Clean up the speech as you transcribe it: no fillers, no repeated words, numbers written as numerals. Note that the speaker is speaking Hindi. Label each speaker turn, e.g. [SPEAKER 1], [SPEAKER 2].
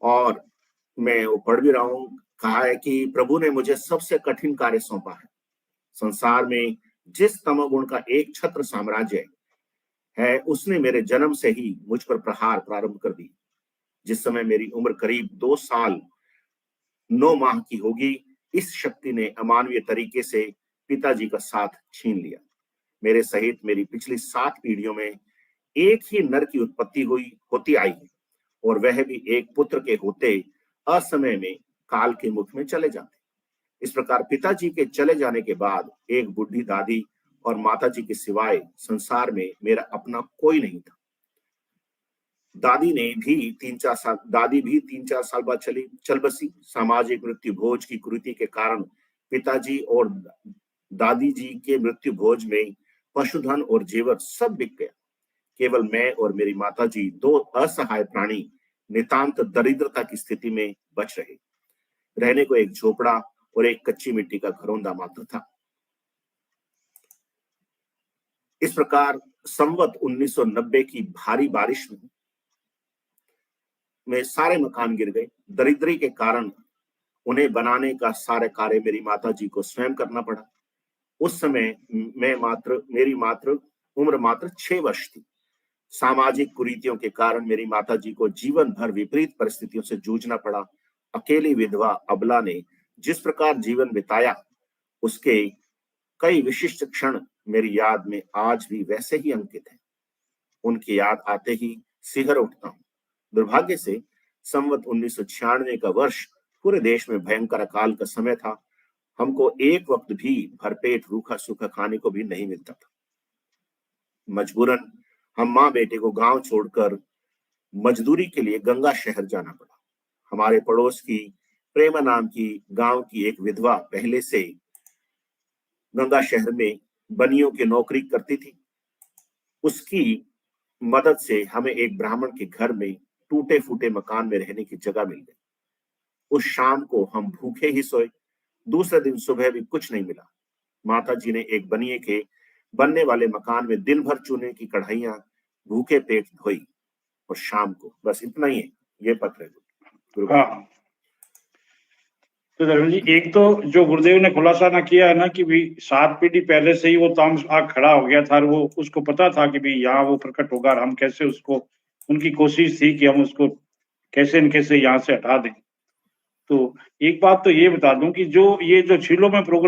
[SPEAKER 1] और मैं वो पढ़ भी रहा हूँ, कहा है कि प्रभु ने मुझे सबसे कठिन कार्य सौंपा है। संसार में जिस तमोगुण का एक छत्र साम्राज्य है, उसने मेरे जन्म से ही मुझ पर प्रहार प्रारंभ कर दी। जिस समय मेरी उम्र करीब 2 साल 9 माह की होगी, इस शक्ति ने अमानवीय तरीके से पिताजी का साथ छीन लिया। मेरे सहित मेरी पिछली 7 पीढ़ियों में एक ही नर की उत्पत्ति होती आई है, और वह भी एक पुत्र के होते असमय में काल के मुख में चले जाते। इस प्रकार पिताजी के चले जाने के बाद एक बुढ़ी दादी और माताजी के सिवाय संसार में मेरा अपना कोई नहीं था। दादी भी 3-4 साल बाद चल बसी। सामाजिक मृत्यु भोज की कुरीति के कारण पिताजी और दादी जी के मृत्यु भोज में पशुधन और जेवर सब बिक गया। केवल मैं और मेरी माताजी, 2 असहाय प्राणी, नितांत दरिद्रता की स्थिति में बच रहे। रहने को एक झोपड़ा और एक कच्ची मिट्टी का घरौंदा मात्र था। इस प्रकार संवत 1990 की भारी बारिश में सारे मकान गिर गए। दरिद्री के कारण उन्हें बनाने का सारे कार्य मेरी माताजी को स्वयं करना पड़ा। उस समय मेरी उम्र मात्र 6 वर्ष थी। सामाजिक कुरीतियों के कारण मेरी माताजी को जीवन भर विपरीत परिस्थितियों से जूझना पड़ा। अकेली विधवा अबला ने जिस प्रकार जीवन बिताया, उसके कई विशिष्ट क्षण मेरी याद में आज भी वैसे ही अंकित हैं। उनकी याद आते ही सिहर उठता हूं। दुर्भाग्य से संवत 1996 का वर्ष पूरे देश में भयंकर अकाल का समय था। हमको एक वक्त भी भरपेट रूखा सूखा खाने को भी नहीं मिलता था। मजबूरन हम माँ बेटे को गांव छोड़कर मजदूरी के लिए गंगा शहर जाना पड़ा। हमारे पड़ोस की प्रेमा नाम की गांव की एक विधवा पहले से गंगा शहर में बनियों की नौकरी करती थी। उसकी मदद से हमें एक ब्राह्मण के घर में टूटे फूटे मकान में रहने की जगह मिल गई। उस शाम को हम भूखे ही सोए। दूसरे दिन सुबह भी कुछ नहीं मिला। माता जी ने एक बनिए के बनने वाले मकान में दिन भर चूने की कढ़ाइयां भूखे पेट धोई, और शाम को बस इतना ही है। ये पत्र है।
[SPEAKER 2] हाँ, तो धर्म जी, एक तो जो गुरुदेव ने खुलासा ना किया है ना कि भी 7 पीढ़ी पहले से ही वो ताम्र आग खड़ा हो गया था, और वो उसको पता था कि भी यहाँ वो प्रकट होगा, और हम कैसे उसको, उनकी कोशिश थी कि हम उसको कैसे न कैसे यहाँ से हटा दें। तो एक बात तो ये बता दूं कि जो ये जो झीलों में प्रोग्राम